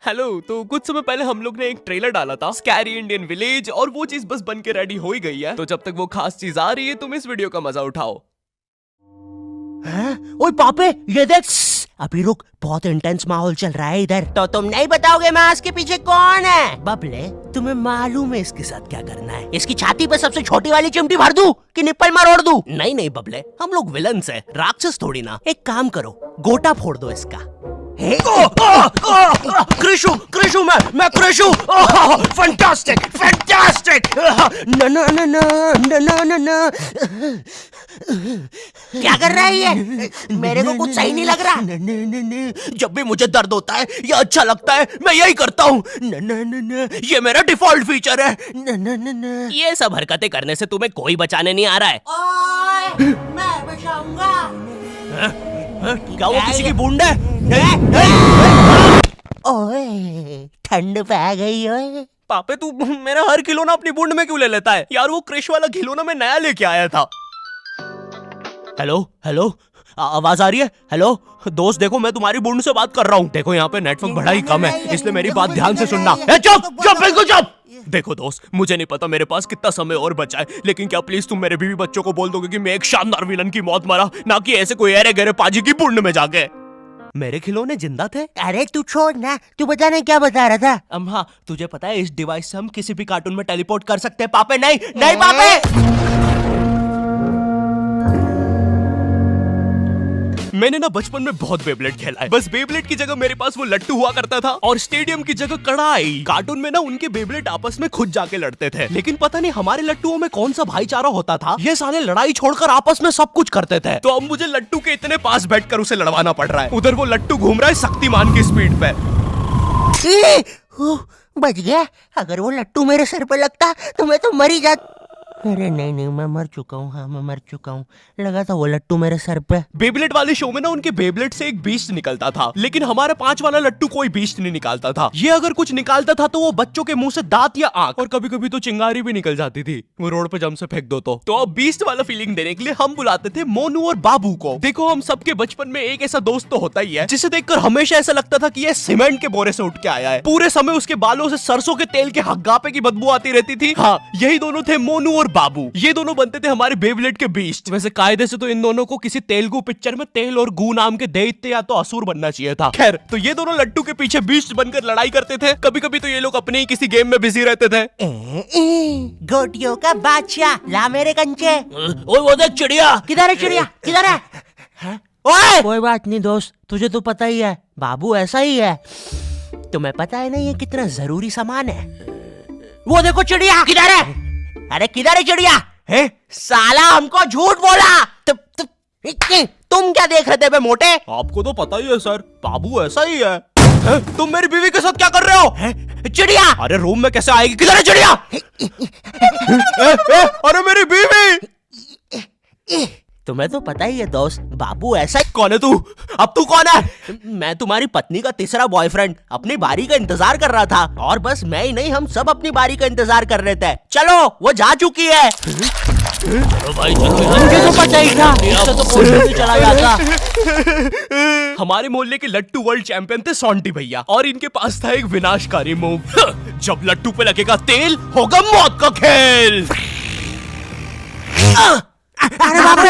Hello. तो कुछ समय पहले हम लोग ने एक ट्रेलर डाला था स्कैरी इंडियन विलेज, और वो चीज बस बन के रेडी हो ही गई है। तो जब तक वो खास चीज आ रही है तुम इस वीडियो का मजा उठाओ। ओए पापे, ये देख। अभी रुक, बहुत इंटेंस माहौल चल रहा है इधर। तो तुम नहीं बताओगे मास्क के पीछे कौन है? बबले, तुम्हें मालूम है इसके साथ क्या करना है? इसकी छाती पे सबसे छोटी वाली चिमटी भर दूं कि निप्पल मरोड़ दूं? नहीं नहीं बबले, हम लोग विलन्स हैं, राक्षस थोड़ी ना। एक काम करो, गोटा फोड़ दो इसका। कृषु, कृषु, मैं कृषु। Fantastic, fantastic. ना ना ना ना ना ना ना। क्या कर रहा है ये? मेरे को कुछ सही नहीं लग रहा। जब भी मुझे दर्द होता है या अच्छा लगता है मैं यही करता हूँ। ये मेरा डिफॉल्ट फीचर है। ये सब हरकतें करने से तुम्हें कोई बचाने नहीं आ रहा है। ओए, मैं बचाऊंगा। क्या वो किसी की बूंद है? ओए, ठंड पै गई ओए। पापे तू मेरा हर खिलौना अपनी बूंद में क्यों ले लेता है यार? वो क्रिश वाला खिलौना मैं नया लेके आया था। हेलो हेलो, आवाज आ रही है? हेलो दोस्त, देखो मैं तुम्हारी बूंद से बात कर रहा हूँ। देखो यहाँ पे नेटवर्क बड़ा ही कम है, इसलिए मेरी बात ध्यान से सुनना। चुप चुप, बिल्कुल चुप। देखो दोस्त, मुझे नहीं पता मेरे पास कितना समय और बचा है, लेकिन क्या प्लीज तुम मेरे बीवी बच्चों को बोल दोगे कि मैं एक शानदार विलन की मौत मरा, ना कि ऐसे कोई अरे गहरे पाजी की बूंद में जाके। मेरे खिलौने जिंदा थे? अरे तू छोड़ ना, तू बता नहीं क्या बता रहा था? हाँ, तुझे पता है इस डिवाइस से हम किसी भी कार्टून में टेलीपोर्ट कर सकते हैं। पापे नहीं नहीं पापे। मैंने ना बचपन में बहुत बेब्लेड खेला है। बस बेब्लेड की जगह मेरे पास वो लट्टू हुआ करता था, और स्टेडियम की जगह कड़ाई। कार्टून में ना उनके बेब्लेड आपस में खुद जाके लड़ते थे, लेकिन पता नहीं हमारे लट्टुओं में कौन सा भाईचारा होता था, ये साले लड़ाई छोड़कर आपस में सब कुछ करते थे। तो अब मुझे लट्टू के इतने पास बैठकर उसे लड़वाना पड़ रहा है। उधर वो लट्टू घूम रहा है शक्तिमान की स्पीड पे। बच गया। अगर वो लट्टू मेरे सर पे लगता तो मैं तो मर ही जाता। अरे नहीं नहीं, मैं मर चुका हूँ। हाँ, मैं मर चुका हूँ। लगा था वो लट्टू मेरे सर पे। बेब्लेड वाले शो में ना उनके बेब्लेड से एक बीस्ट निकलता था, लेकिन हमारा 5 वाला लट्टू कोई बीस्ट नहीं निकालता था। ये अगर कुछ निकालता था तो वो बच्चों के मुंह से दांत या आंख, और कभी कभी तो चिंगारी भी निकल जाती थी, वो रोड पे जम से फेंक दो तो अब बीस्ट वाला फीलिंग देने के लिए हम बुलाते थे मोनू और बाबू को। देखो, हम सबके बचपन में एक ऐसा दोस्त तो होता ही है जिसे देखकर हमेशा ऐसा लगता था कि ये सीमेंट के बोरे से उठ के आया है। पूरे समय उसके बालों से सरसों के तेल के हग्गापे की बदबू आती रहती थी। हाँ, यही दोनों थे मोनू और बाबू। ये दोनों बनते थे हमारे बेब्लेड के बीस्ट। वैसे कायदे से तो इन दोनों को किसी तेलुगु पिक्चर में तेल और गू नाम के दैत्य या तो असुर बनना चाहिए था। खैर, तो ये दोनों लट्टू के पीछे बीस्ट बनकर लड़ाई करते थे। कभी कभी तो ये लोग अपने ही किसी गेम में बिजी रहते थे। गोटियों का बादशाह, ला मेरे कंचे। ओए वो देख चिड़िया। किधर है चिड़िया? किधर है? ओए, कोई बात नहीं दोस्त, तुझे तो पता ही है बाबू ऐसा ही है। तुम्हें पता है ना ये कितना जरूरी सामान है। वो देखो चिड़िया। किधर है? अरे किधर है चिड़िया? है? साला हमको झूठ बोला। तुम क्या देख रहे थे बे मोटे? आपको तो पता ही है सर, बाबू ऐसा ही है। तुम मेरी बीवी के साथ क्या कर रहे हो? चिड़िया। अरे रूम में कैसे आएगी? किधर है चिड़िया? अरे मेरी बीवी। तुम्हें तो पता ही है दोस्त, बाबू ऐसा ही। कौन है तू? अब तू कौन है? मैं तुम्हारी पत्नी का तीसरा बॉयफ्रेंड, अपनी बारी का इंतजार कर रहा था। और बस मैं ही नहीं, हम सब अपनी बारी का इंतजार कर रहे थे। चलो, वो जा चुकी है। चलो भाई चलो, मुझे तो पता ही था, इससे तो कोई नहीं चला जाता। हमारे मोहल्ले के लट्टू वर्ल्ड चैंपियन थे सोंटी भैया, और इनके पास था एक विनाशकारी मूव। जब लट्टू पे लगेगा तेल, होगा मौत का खेल। अरे बाप रे!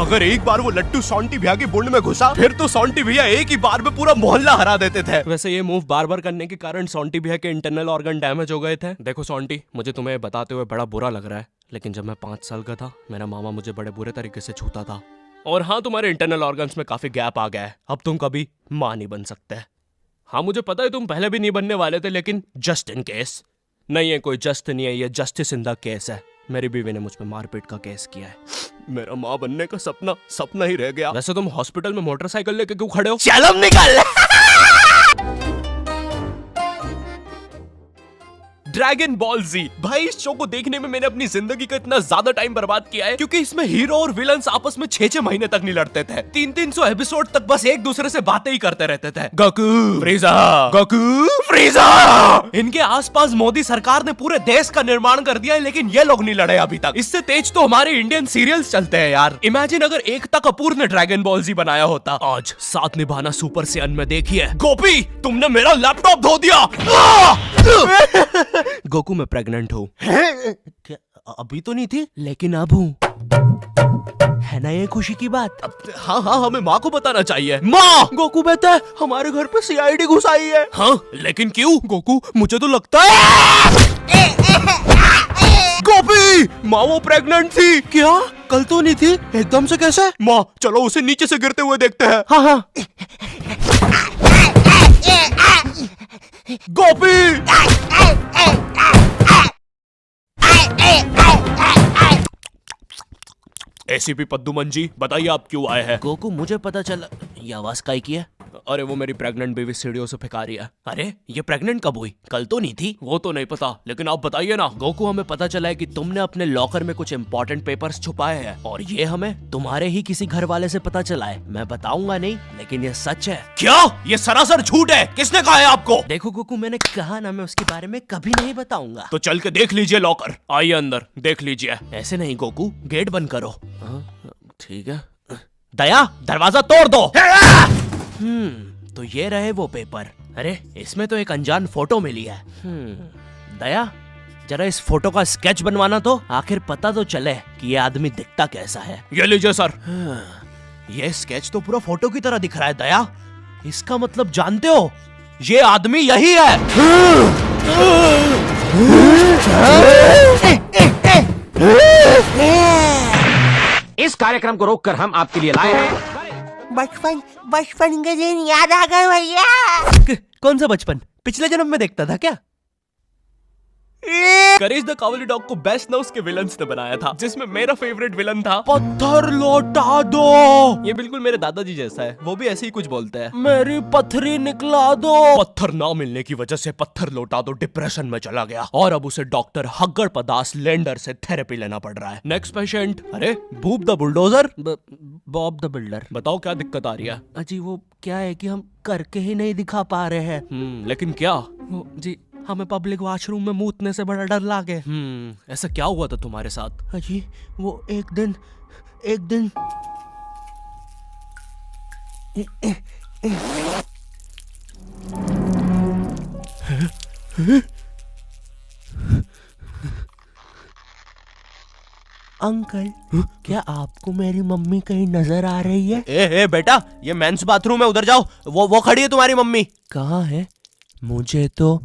अगर एक बार वो लट्टू सोंटी भैया की बुंड में घुसा, फिर तो सोंटी भैया एक ही बार में पूरा मोहल्ला हरा देते थे। वैसे ये मूव बार बार करने के कारण सोंटी भैया के इंटरनल ऑर्गन डैमेज हो गए थे। देखो सोंटी, मुझे तुम्हें बताते हुए बड़ा बुरा लग रहा है, लेकिन जब मैं 5 साल का था, मेरा मामा मुझे बड़े बुरे तरीके से छूता था। और हाँ, तुम्हारे इंटरनल ऑर्गन्स में काफी गैप आ गया है, अब तुम कभी माँ नहीं बन सकते। हाँ, मुझे पता है तुम पहले भी नहीं बनने वाले थे, लेकिन जस्ट इन केस। नहीं है, कोई जस्ट नहीं है, ये जस्टिस इन द केस है। मेरी बीवी ने मुझ पे मारपीट का केस किया है। मेरा माँ बनने का सपना ही रह गया। वैसे तुम हॉस्पिटल में मोटरसाइकिल लेके क्यों खड़े हो? चलम निकल। ड्रैगन बॉल जी। भाई इस शो को देखने में मैंने अपनी जिंदगी का इतना ज्यादा टाइम बर्बाद किया है, क्योंकि इसमें हीरो और विलन्स आपस में 6-6 महीने तक नहीं लड़ते थे। 300 एपिसोड तक बस एक दूसरे से बातें ही करते रहते थे। Goku फ्रीजा, Goku फ्रीजा। इनके आसपास मोदी सरकार ने पूरे देश का निर्माण कर दिया है, लेकिन ये लोग नहीं लड़े अभी तक। इससे तेज तो हमारे इंडियन सीरियल्स चलते हैं यार। इमेजिन अगर एकता कपूर ने ड्रैगन बॉल जी बनाया होता। आज साथ निभाना सुपर सेयन में देखिए। गोपी तुमने मेरा लैपटॉप धो दिया। गोकू मैं प्रेग्नेंट हूँ। क्या अभी तो नहीं थी, लेकिन अब हूँ। है ना ये खुशी की बात? हाँ हाँ, हमें माँ को बताना चाहिए। माँ, गोकू बेटा हमारे घर पे सीआईडी घुस आई है। हाँ लेकिन क्यों? गोकू मुझे तो लगता है गोपी माँ वो प्रेग्नेंट थी। क्या? कल तो नहीं थी, एकदम से कैसे? माँ चलो उसे नीचे से गिरते हुए देखते हैं। हाँ हाँ। गोपी एसीपी पद्दुमन जी बताइए आप क्यों आए हैं? गोकू मुझे पता चला। ये आवाज काई की है? अरे वो मेरी प्रेग्नेंट बेबी सीढ़ियों से फेंका रही है। अरे ये प्रेग्नेंट कब हुई? कल तो नहीं थी। वो तो नहीं पता, लेकिन आप बताइए ना। गोकू हमें पता चला है कि तुमने अपने लॉकर में कुछ इम्पोर्टेंट पेपर्स छुपाए हैं, और ये हमें तुम्हारे ही किसी घर वाले से पता चला है। मैं बताऊंगा नहीं, लेकिन ये सच है। क्या? ये सरासर झूठ है। किसने कहा है आपको? देखो गोकू मैंने कहा ना, मैं उसके बारे में कभी नहीं बताऊंगा। तो चल के देख लीजिए लॉकर। आइए अंदर देख लीजिए। ऐसे नहीं गोकू, गेट बंद करो। ठीक है। दया दरवाजा तोड़ दो। तो ये रहे वो पेपर। अरे इसमें तो एक अनजान फोटो मिली है। दया जरा इस फोटो का स्केच बनवाना तो, आखिर पता तो चले कि ये आदमी दिखता कैसा है। ये लीजिए सर। ये स्केच तो पूरा फोटो की तरह दिख रहा है दया। इसका मतलब जानते हो, ये आदमी यही है। इस कार्यक्रम को रोककर हम आपके लिए लाए हैं बचपन के दिन याद आ गए भैया। कौन सा बचपन? पिछले जन्म में देखता था क्या? करेज द कावली डॉग को बेस्ट ना उसके विलन्स ने बनाया था, जिसमें मेरा फेवरेट विलन था पत्थर लौटा दो। ये बिल्कुल मेरे दादाजी जैसा है, वो भी ऐसे ही कुछ बोलते हैं। मेरी पथरी निकला दो। पत्थर ना मिलने की वजह से पत्थर लौटा दो डिप्रेशन में चला गया, और अब उसे डॉक्टर हग्गड़ पदास लेंडर से थेरेपी लेना पड़ रहा है। Next patient. अरे भूप the bulldozer. Bob the builder. बताओ क्या दिक्कत आ रही है? अजी वो क्या है कि हम करके ही नहीं दिखा पा रहे हैं। लेकिन क्या? जी हमें पब्लिक वॉशरूम में मूतने से बड़ा डर लागे। ऐसा क्या हुआ था तुम्हारे साथ? अजी वो एक दिन अंकल क्या आपको मेरी मम्मी कहीं नजर आ रही है? ए बेटा ये मेंस बाथरूम है, उधर जाओ। वो खड़ी है तुम्हारी मम्मी। कहाँ है? मुझे तो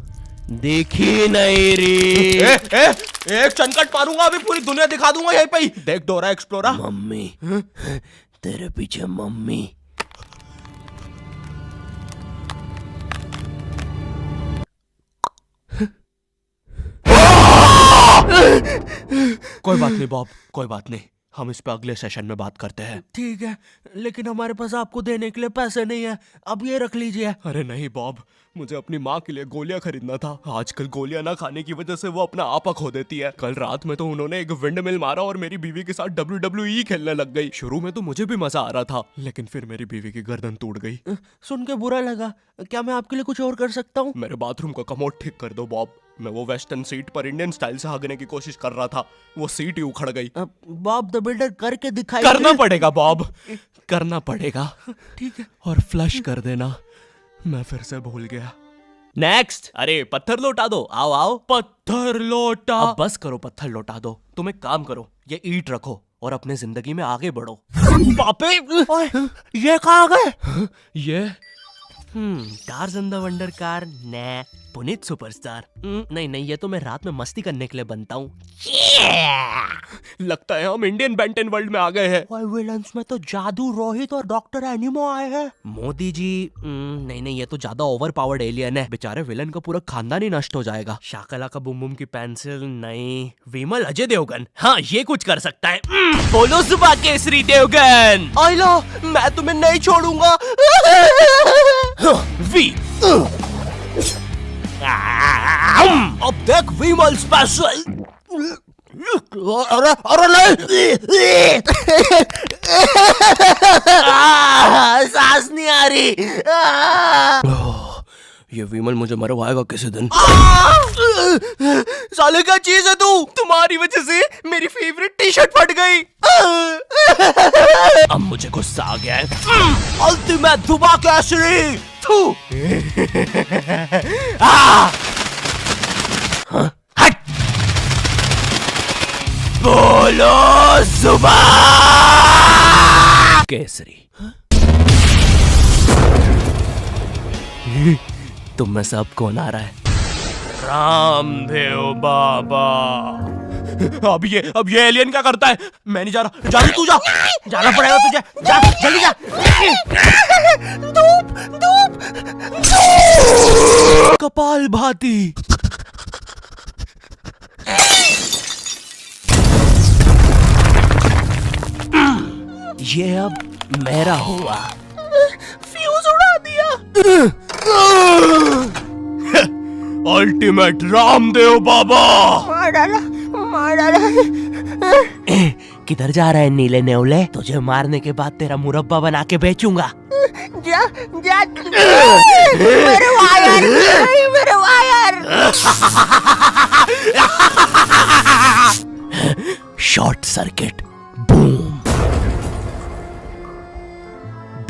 देखी नहीं रही। एक चनकट मारूंगा, अभी पूरी दुनिया दिखा दूंगा यहीं पे ही। देख डोरा एक्सप्लोरा। मम्मी तेरे पीछे मम्मी। कोई बात नहीं बॉब, कोई बात नहीं, हम इस पे अगले सेशन में बात करते हैं। ठीक है, लेकिन हमारे पास आपको देने के लिए पैसे नहीं है, अब ये रख लीजिए। अरे नहीं बॉब, मुझे अपनी माँ के लिए गोलियां खरीदना था। आजकल गोलियां ना खाने की वजह से वो अपना आपा खो देती है। कल रात में तो उन्होंने एक विंड मिल मारा और मेरी बीवी के साथ WWE खेलने लग गई। शुरू में तो मुझे भी मजा आ रहा था, लेकिन फिर मेरी बीवी की गर्दन टूट गई। सुन के बुरा लगा। क्या मैं आपके लिए कुछ और कर सकता हूँ? मेरे बाथरूम का कमोड ठीक कर दो बॉब। मैं वो वेस्टर्न सीट पर इंडियन स्टाइल से भागने की कोशिश कर रहा था, वो सीट ही उखड़ गई। बॉब द बिल्डर करके दिखाई। करना पड़ेगा बॉब, करना पड़ेगा। ठीक है। और फ्लश कर देना, मैं फिर से भूल गया। नेक्स्ट। अरे पत्थर लौटा दो। आओ आओ। पत्थर लौटा। अब बस करो, पत्थर लौटा दो। तुम एक काम करो, ये ईंट रखो और अपने जिंदगी में आगे बढ़ो। पापे ये कहाँ गए? ये टार्ज़न द वंडर कार ने पुनीत सुपरस्टार। नहीं ये तो मैं रात में मस्ती करने के लिए बनता हूँ। लगता है हम इंडियन बेंटन वर्ल्ड में आ गए हैं। और विलन्स में तो जादू रोहित और डॉक्टर एनिमो आए हैं। मोदी जी नहीं ये तो ज्यादा ओवर पावर्ड एलियन है। बेचारे विलन का पूरा खानदान ही नष्ट हो जाएगा। शाकला का बुम बुम की पेंसिल नहीं। विमल अजय देवगन, हाँ ये कुछ कर सकता है। बोलो सुबह केसरी देवगन। आइलो मैं तुम्हें नहीं छोड़ूंगा। वी अब देख विमल स्पेशल। अरे अरे नहीं सांस नहीं आ रही। ये विमल मुझे मरवाएगा किसी दिन। साले क्या चीज है तू? तुम्हारी वजह से मेरी फेवरेट टी शर्ट फट गई। अब मुझे गुस्सा आ गया है। अल्टीमेट धुबा केसरी। थू। हट। बोलो जुबा केसरी। तुम में से अब कौन आ रहा है? रामदेव बाबा। अब ये एलियन क्या करता है? मैं नहीं जा रहा। जा तू जा। जाना पड़ेगा तुझे। जा जल्दी जा। धूप कपाल भाती। ये अब मेरा हुआ। फ्यूज उड़ा दिया। अल्टीमेट रामदेव बाबा। मार डाला। किधर जा रहा है नीले नेवले? तुझे मारने के बाद तेरा मुरब्बा बना के बेचूंगा। जा जा। मेरे वायर, मेरे wire. Short circuit. Boom.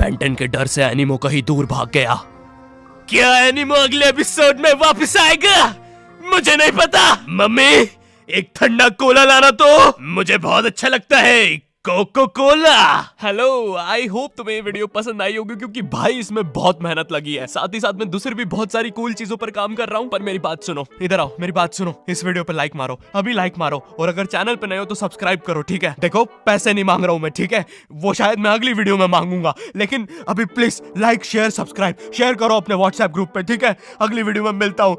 Benton के डर से एनिमो कहीं दूर भाग गया। क्या एनिमो अगले एपिसोड में वापस आएगा? मुझे नहीं पता। मम्मी एक ठंडा कोला लाना तो। मुझे बहुत अच्छा लगता है Coca Cola. Hello, I hope तुम्हें ये वीडियो पसंद आई होगी, क्योंकि भाई इसमें बहुत मेहनत लगी है। साथ ही साथ में दूसरी भी बहुत सारी कूल चीजों पर काम कर रहा हूँ। पर मेरी बात सुनो, इधर आओ, मेरी बात सुनो। इस वीडियो पर लाइक मारो, अभी लाइक मारो, और अगर चैनल पे नए हो तो सब्सक्राइब करो, ठीक है? देखो पैसे नहीं मांग रहा हूँ मैं, ठीक है? वो शायद मैं अगली वीडियो में मांगूंगा, लेकिन अभी please like share subscribe share करो अपने व्हाट्सएप ग्रुप पे, ठीक है? अगली वीडियो में मिलता हूँ।